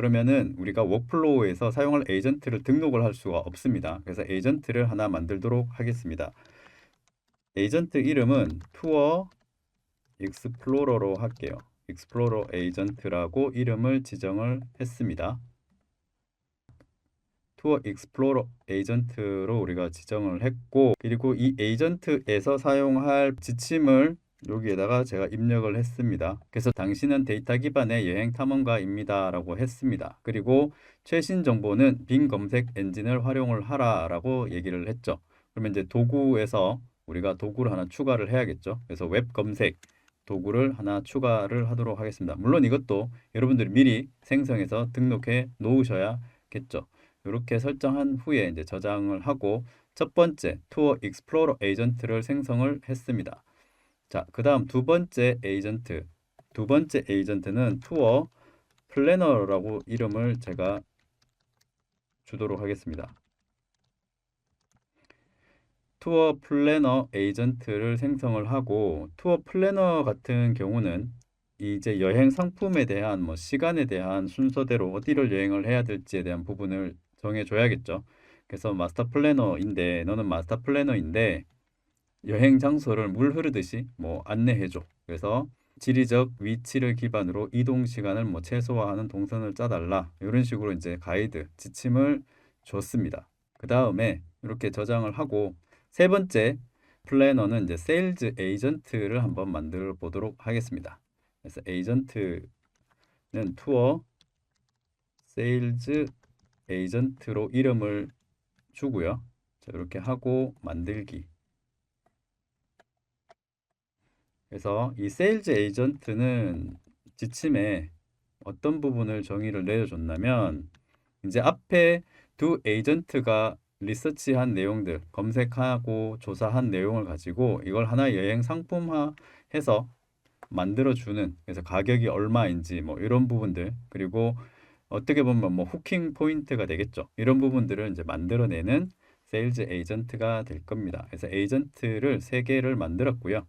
그러면은 우리가 워크플로우에서 사용할 에이전트를 등록을 할 수가 없습니다. 그래서 에이전트를 하나 만들도록 하겠습니다. 에이전트 이름은 투어 익스플로러로 할게요. 익스플로러 에이전트라고 이름을 지정을 했습니다. 투어 익스플로러 에이전트로 우리가 지정을 했고, 그리고 이 에이전트에서 사용할 지침을 여기에다가 제가 입력을 했습니다. 그래서 당신은 데이터 기반의 여행 탐험가입니다 라고 했습니다. 그리고 최신 정보는 빙 검색 엔진을 활용을 하라 라고 얘기를 했죠. 그러면 이제 도구에서 우리가 도구를 하나 추가를 해야겠죠. 그래서 웹 검색 도구를 하나 추가를 하도록 하겠습니다. 물론 이것도 여러분들이 미리 생성해서 등록해 놓으셔야겠죠. 이렇게 설정한 후에 이제 저장을 하고 첫 번째 투어 익스플로러 에이전트를 생성을 했습니다. 자, 그 다음 두 번째 에이전트. 두 번째 에이전트는 투어 플래너라고 이름을 제가 주도록 하겠습니다. 투어 플래너 에이전트를 생성을 하고, 투어 플래너 같은 경우는 이제 여행 상품에 대한 뭐 시간에 대한 순서대로 어디를 여행을 해야 될지에 대한 부분을 정해줘야겠죠. 그래서 마스터 플래너인데, 너는 마스터 플래너인데 여행 장소를 물 흐르듯이 뭐 안내해줘. 그래서 지리적 위치를 기반으로 이동 시간을 뭐 최소화하는 동선을 짜달라. 이런 식으로 이제 가이드 지침을 줬습니다. 그 다음에 이렇게 저장을 하고, 세 번째 플래너는 이제 세일즈 에이전트를 한번 만들어 보도록 하겠습니다. 그래서 에이전트는 투어 세일즈 에이전트로 이름을 주고요. 자, 이렇게 하고 만들기. 그래서 이 세일즈 에이전트는 지침에 어떤 부분을 정의를 내려줬냐면, 이제 앞에 두 에이전트가 리서치한 내용들, 검색하고 조사한 내용을 가지고 이걸 하나 여행 상품화해서 만들어주는, 그래서 가격이 얼마인지 뭐 이런 부분들, 그리고 어떻게 보면 뭐 후킹 포인트가 되겠죠. 이런 부분들을 이제 만들어내는 세일즈 에이전트가 될 겁니다. 그래서 에이전트를 세개를 만들었고요.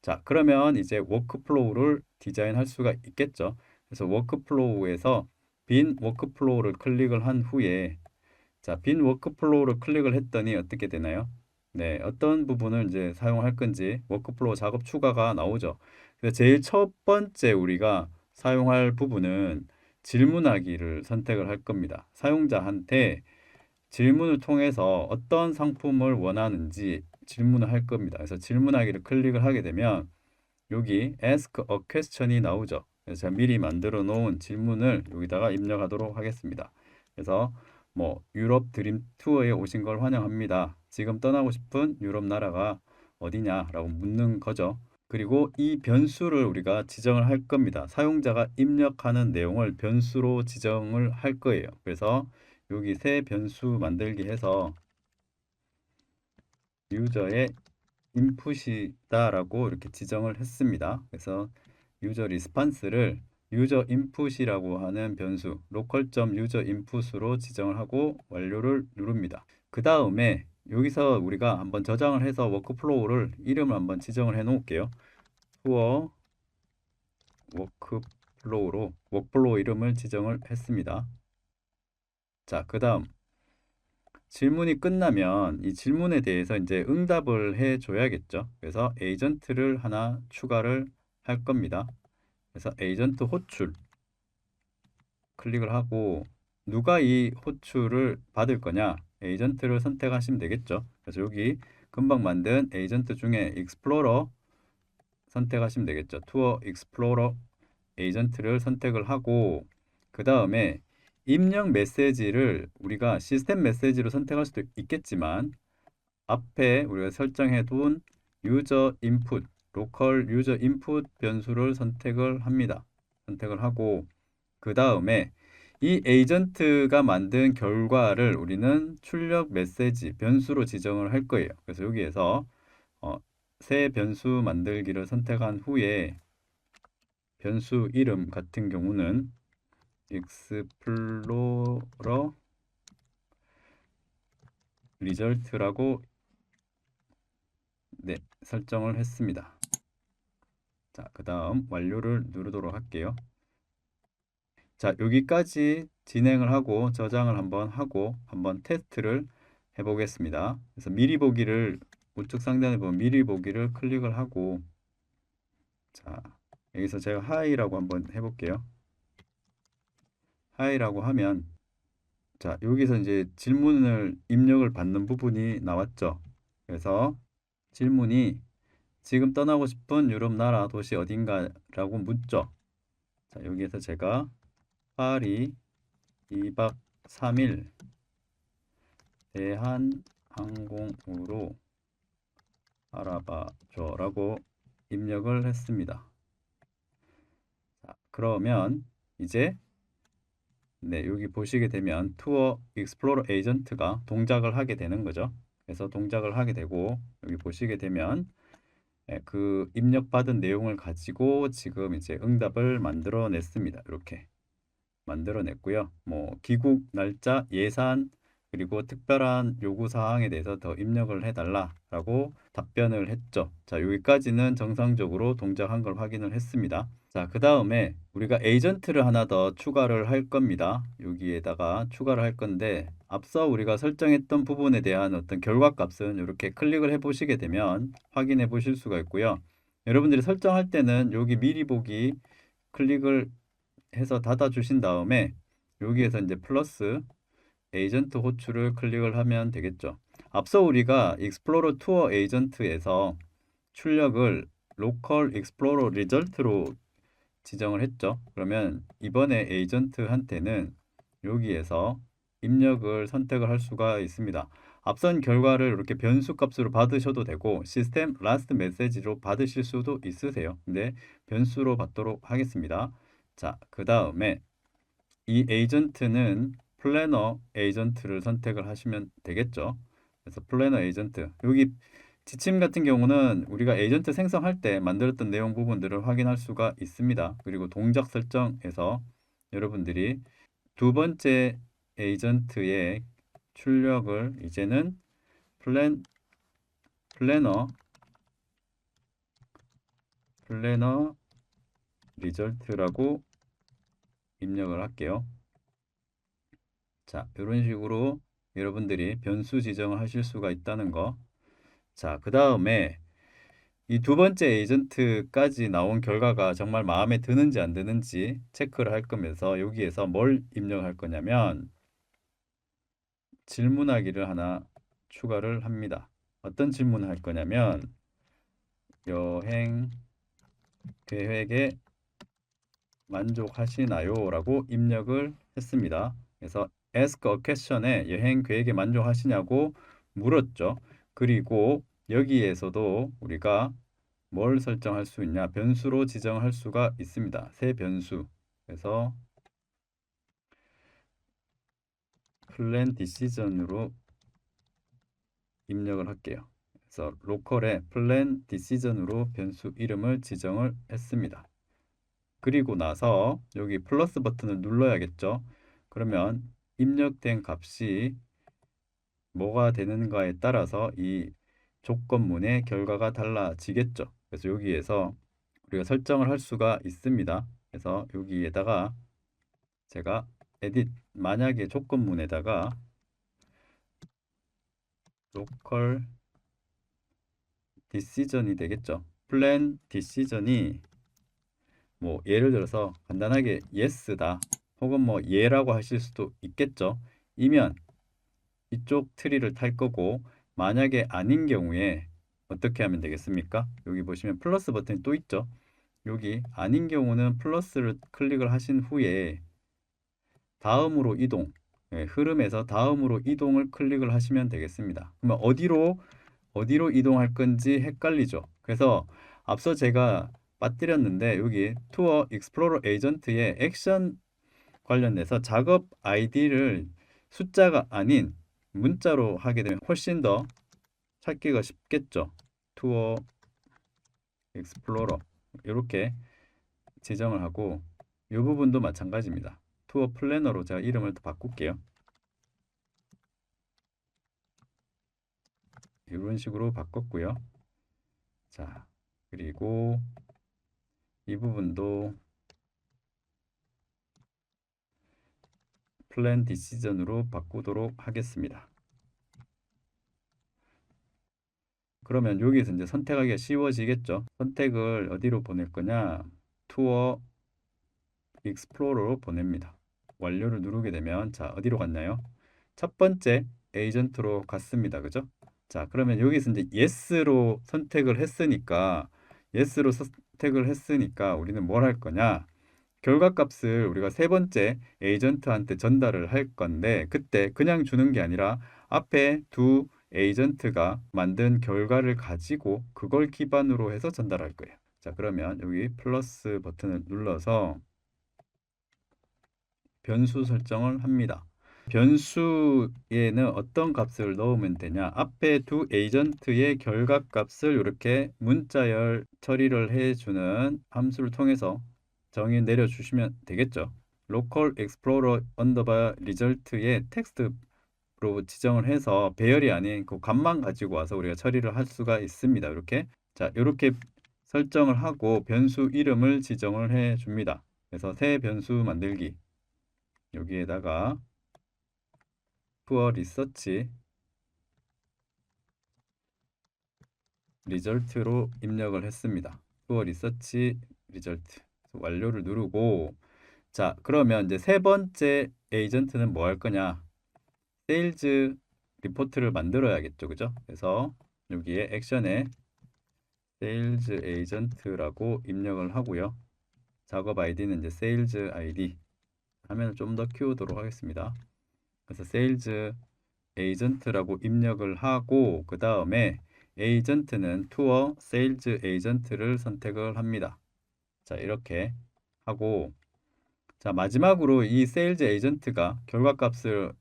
자, 그러면 이제 워크플로우를 디자인할 수가 있겠죠. 그래서 워크플로우에서 빈 워크플로우를 클릭을 한 후에, 자, 빈 워크플로우를 클릭을 했더니 어떻게 되나요? 네, 어떤 부분을 이제 사용할 건지 워크플로우 작업 추가가 나오죠. 그래서 제일 첫 번째 우리가 사용할 부분은 질문하기를 선택을 할 겁니다. 사용자한테 질문을 통해서 어떤 상품을 원하는지 질문을 할 겁니다. 그래서 질문하기를 클릭을 하게 되면 여기 ask a question이 나오죠. 그래서 제가 미리 만들어 놓은 질문을 여기다가 입력하도록 하겠습니다. 그래서 뭐 유럽 드림 투어에 오신 걸 환영합니다. 지금 떠나고 싶은 유럽 나라가 어디냐라고 묻는 거죠. 그리고 이 변수를 우리가 지정을 할 겁니다. 사용자가 입력하는 내용을 변수로 지정을 할 거예요. 그래서 여기 새 변수 만들기 해서 유저의 인풋이다라고 이렇게 지정을 했습니다. 그래서 유저 리스판스를 유저 인풋이라고 하는 변수 로컬.user input으로 지정을 하고 완료를 누릅니다. 그 다음에 여기서 우리가 한번 저장을 해서 워크플로우를 이름을 한번 지정을 해 놓을게요. 투어 워크플로우로 워크플로우 이름을 지정을 했습니다. 자, 그 다음 질문이 끝나면 이 질문에 대해서 이제 응답을 해 줘야겠죠. 그래서 에이전트를 하나 추가를 할 겁니다. 그래서 에이전트 호출 클릭을 하고, 누가 이 호출을 받을 거냐, 에이전트를 선택하시면 되겠죠. 그래서 여기 금방 만든 에이전트 중에 익스플로러 선택하시면 되겠죠. 투어 익스플로러 에이전트를 선택을 하고, 그 다음에 입력 메시지를 우리가 시스템 메시지로 선택할 수도 있겠지만 앞에 우리가 설정해 둔 유저 인풋 로컬 유저 인풋 변수를 선택을 합니다. 선택을 하고, 그 다음에 이 에이전트가 만든 결과를 우리는 출력 메시지 변수로 지정을 할 거예요. 그래서 여기에서 새 변수 만들기를 선택한 후에 변수 이름 같은 경우는 익스플로러 리절트라고 네, 설정을 했습니다. 자, 그 다음 완료를 누르도록 할게요. 자, 여기까지 진행을 하고 저장을 한번 하고 한번 테스트를 해보겠습니다. 그래서 미리 보기를 우측 상단에 보면 미리 보기를 클릭을 하고, 자, 여기서 제가 하이라고 한번 해볼게요. 하이라고 하면, 자, 여기서 이제 질문을 입력을 받는 부분이 나왔죠. 그래서 질문이 지금 떠나고 싶은 유럽 나라 도시 어딘가라고 묻죠. 자, 여기에서 제가 파리 2박 3일 대한항공으로 알아봐줘 라고 입력을 했습니다. 자, 그러면 이제 네, 여기 보시게 되면 투어 익스플로러 에이전트가 동작을 하게 되는 거죠. 그래서 동작을 하게 되고 여기 보시게 되면 그 입력받은 내용을 가지고 지금 이제 응답을 만들어 냈습니다. 이렇게 만들어냈고요. 뭐 귀국 날짜, 예산, 그리고 특별한 요구 사항에 대해서 더 입력을 해달라라고 답변을 했죠. 자, 여기까지는 정상적으로 동작한 걸 확인을 했습니다. 자, 그 다음에 우리가 에이전트를 하나 더 추가를 할 겁니다. 여기에다가 추가를 할 건데 앞서 우리가 설정했던 부분에 대한 어떤 결과값은 이렇게 클릭을 해 보시게 되면 확인해 보실 수가 있고요. 여러분들이 설정할 때는 여기 미리 보기 클릭을 해서 닫아 주신 다음에 여기에서 이제 플러스 에이전트 호출을 클릭을 하면 되겠죠. 앞서 우리가 익스플로러 투어 에이전트에서 출력을 로컬 익스플로러 리절트로 지정을 했죠. 그러면 이번에 에이전트한테는 여기에서 입력을 선택을 할 수가 있습니다. 앞선 결과를 이렇게 변수 값으로 받으셔도 되고 시스템 라스트 메시지로 받으실 수도 있으세요. 근데 변수로 받도록 하겠습니다. 자, 그 다음에 이 에이전트는 플래너 에이전트를 선택을 하시면 되겠죠. 그래서 플래너 에이전트 여기 지침 같은 경우는 우리가 에이전트 생성할 때 만들었던 내용 부분들을 확인할 수가 있습니다. 그리고 동작 설정에서 여러분들이 두 번째 에이전트의 출력을 이제는 플래너 플래너 리절트라고 입력을 할게요. 자, 이런 식으로 여러분들이 변수 지정을 하실 수가 있다는 거. 자, 그 다음에 이 두 번째 에이전트까지 나온 결과가 정말 마음에 드는지 안 드는지 체크를 할 거면서 여기에서 뭘 입력할 거냐면 질문하기를 하나 추가를 합니다. 어떤 질문을 할 거냐면 여행 계획에 만족하시나요? 라고 입력을 했습니다. 그래서 ask a question에 여행 계획에 만족하시냐고 물었죠. 그리고 여기에서도 우리가 뭘 설정할 수 있냐? 변수로 지정할 수가 있습니다. 새 변수. 그래서 플랜 디시전으로 입력을 할게요. 그래서 로컬에 플랜 디시전으로 변수 이름을 지정을 했습니다. 그리고 나서 여기 플러스 버튼을 눌러야겠죠. 그러면 입력된 값이 뭐가 되는가에 따라서 이 조건문의 결과가 달라지겠죠. 그래서 여기에서 우리가 설정을 할 수가 있습니다. 그래서 여기에다가 제가 에딧 만약에 조건문에다가 로컬 디시전이 되겠죠. 플랜 디시전이 뭐 예를 들어서 간단하게 yes다 혹은 뭐 예라고 하실 수도 있겠죠. 이면 이쪽 트리를 탈 거고 만약에 아닌 경우에 어떻게 하면 되겠습니까? 여기 보시면 플러스 버튼이 또 있죠. 여기 아닌 경우는 플러스를 클릭을 하신 후에 다음으로 이동, 흐름에서 다음으로 이동을 클릭을 하시면 되겠습니다. 그러면 어디로 이동할 건지 헷갈리죠. 그래서 앞서 제가 빠뜨렸는데 여기 투어 익스플로러 에이전트의 액션 관련돼서 작업 아이디를 숫자가 아닌 문자로 하게 되면 훨씬 더 찾기가 쉽겠죠. 투어 익스플로러 이렇게 지정을 하고 이 부분도 마찬가지입니다. 투어 플래너로 제가 이름을 또 바꿀게요. 이런 식으로 바꿨고요. 자, 그리고 이 부분도 플랜 디시전으로 바꾸도록 하겠습니다. 그러면 여기서 이제 선택하기가 쉬워지겠죠. 선택을 어디로 보낼 거냐? 투어 익스플로러로 보냅니다. 완료를 누르게 되면 자, 어디로 갔나요? 첫 번째 에이전트로 갔습니다. 그죠? 자, 그러면 여기서 이제 yes로 선택을 했으니까 우리는 뭘 할 거냐? 결과값을 우리가 세 번째 에이전트한테 전달을 할 건데 그때 그냥 주는 게 아니라 앞에 두 에이전트가 만든 결과를 가지고 그걸 기반으로 해서 전달할 거예요. 자, 그러면 여기 플러스 버튼을 눌러서 변수 설정을 합니다. 변수에는 어떤 값을 넣으면 되냐? 앞에 두 에이전트의 결과 값을 이렇게 문자열 처리를 해주는 함수를 통해서 정의 내려주시면 되겠죠. local explorer underbar result의 텍스트로 지정을 해서 배열이 아닌 그 값만 가지고 와서 우리가 처리를 할 수가 있습니다. 이렇게 자, 이렇게 설정을 하고 변수 이름을 지정을 해 줍니다. 그래서 새 변수 만들기 여기에다가 투어 리서치 리절트로 입력을 했습니다. 투어 리서치 리절트 완료를 누르고 자, 그러면 이제 세 번째 에이전트는 뭐 할 거냐? 세일즈 리포트를 만들어야겠죠. 그죠? 그래서 여기에 액션에 세일즈 에이전트라고 입력을 하고요. 작업 아이디는 이제 세일즈 아이디 화면을 좀 더 키우도록 하겠습니다. 그래서 세일즈 에이전트라고 입력을 하고 그 다음에 에이전트는 투어 세일즈 에이전트를 선택을 합니다. 자, 이렇게 하고 자, 마지막으로 이 세일즈 에이전트가 결과값을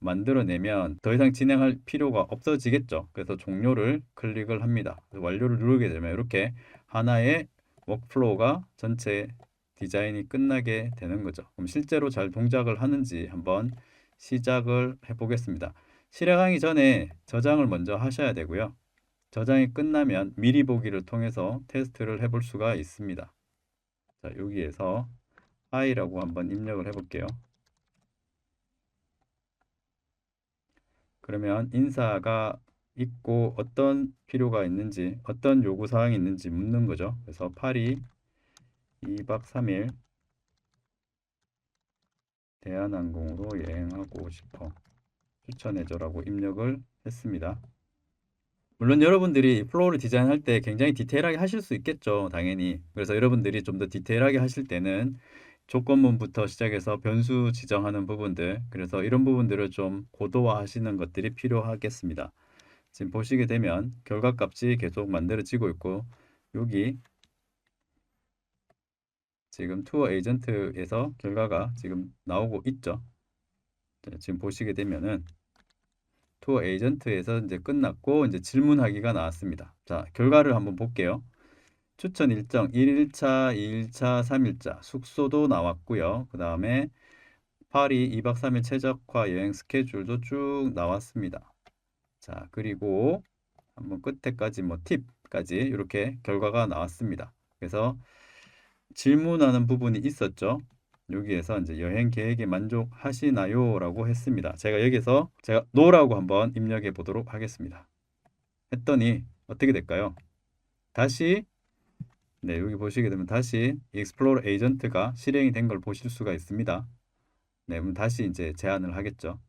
만들어내면 더 이상 진행할 필요가 없어지겠죠. 그래서 종료를 클릭을 합니다. 완료를 누르게 되면 이렇게 하나의 워크플로우가 전체 디자인이 끝나게 되는 거죠. 그럼 실제로 잘 동작을 하는지 한번 시작을 해보겠습니다. 실행하기 전에 저장을 먼저 하셔야 되고요. 저장이 끝나면 미리 보기를 통해서 테스트를 해볼 수가 있습니다. 자, 여기에서 i라고 한번 입력을 해볼게요. 그러면 인사가 있고 어떤 필요가 있는지 어떤 요구사항이 있는지 묻는 거죠. 그래서 파리 2박 3일 대한항공으로 여행하고 싶어 추천해줘라고 입력을 했습니다. 물론 여러분들이 플로우를 디자인할 때 굉장히 디테일하게 하실 수 있겠죠. 당연히. 그래서 여러분들이 좀 더 디테일하게 하실 때는 조건문부터 시작해서 변수 지정하는 부분들 그래서 이런 부분들을 좀 고도화 하시는 것들이 필요하겠습니다. 지금 보시게 되면 결과값이 계속 만들어지고 있고 여기 지금 투어 에이전트에서 결과가 지금 나오고 있죠. 지금 보시게 되면은 투어 에이전트에서 이제 끝났고 이제 질문하기가 나왔습니다. 자, 결과를 한번 볼게요. 추천 일정 1일차, 2일차, 3일차 숙소도 나왔고요. 그 다음에 파리 2박 3일 최적화 여행 스케줄도 쭉 나왔습니다. 자, 그리고 한번 끝에까지 뭐 팁까지 이렇게 결과가 나왔습니다. 그래서 질문하는 부분이 있었죠. 여기에서 이제 여행 계획에 만족하시나요? 라고 했습니다. 제가 여기서 제가 노라고 한번 입력해 보도록 하겠습니다. 했더니 어떻게 될까요? 다시 네, 여기 보시게 되면 다시 익스플로러 에이전트가 실행이 된 걸 보실 수가 있습니다. 네, 그럼 다시 이제 제안을 하겠죠.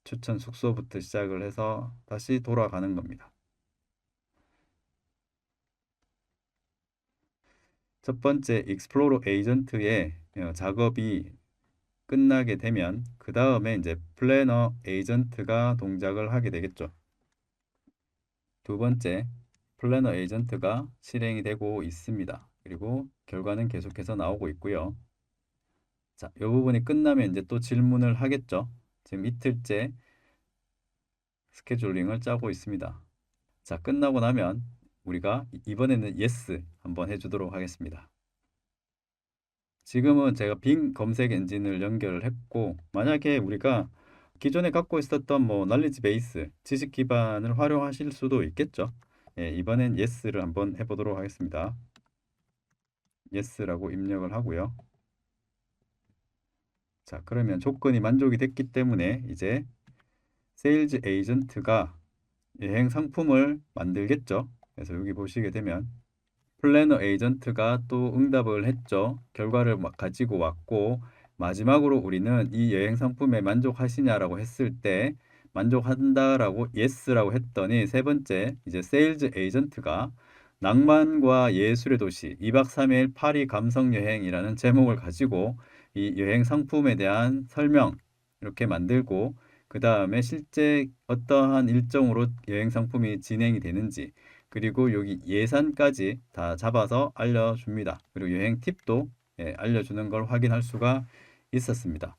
추천 숙소부터 시작을 해서 다시 돌아가는 겁니다. 첫 번째 익스플로러 에이전트의 작업이 끝나게 되면 그 다음에 이제 플래너 에이전트가 동작을 하게 되겠죠. 두 번째 플래너 에이전트가 실행이 되고 있습니다. 그리고 결과는 계속해서 나오고 있고요. 자, 이 부분이 끝나면 이제 또 질문을 하겠죠. 지금 이틀째 스케줄링을 짜고 있습니다. 자, 끝나고 나면 우리가 이번에는 yes 한번 해주도록 하겠습니다. 지금은 제가 빙 검색 엔진을 연결을 했고 만약에 우리가 기존에 갖고 있었던 뭐 날리지 베이스 지식 기반을 활용하실 수도 있겠죠. 예, 이번엔 yes를 한번 해보도록 하겠습니다. yes라고 입력을 하고요. 자, 그러면 조건이 만족이 됐기 때문에 이제 세일즈 에이전트가 여행 상품을 만들겠죠. 그래서 여기 보시게 되면 플래너 에이전트가 또 응답을 했죠. 결과를 가지고 왔고 마지막으로 우리는 이 여행 상품에 만족하시냐라고 했을 때 만족한다라고 예스라고 했더니 세 번째 이제 세일즈 에이전트가 낭만과 예술의 도시 2박 3일 파리 감성 여행이라는 제목을 가지고 이 여행 상품에 대한 설명 이렇게 만들고 그 다음에 실제 어떠한 일정으로 여행 상품이 진행이 되는지 그리고 여기 예산까지 다 잡아서 알려줍니다. 그리고 여행 팁도 알려주는 걸 확인할 수가 있었습니다.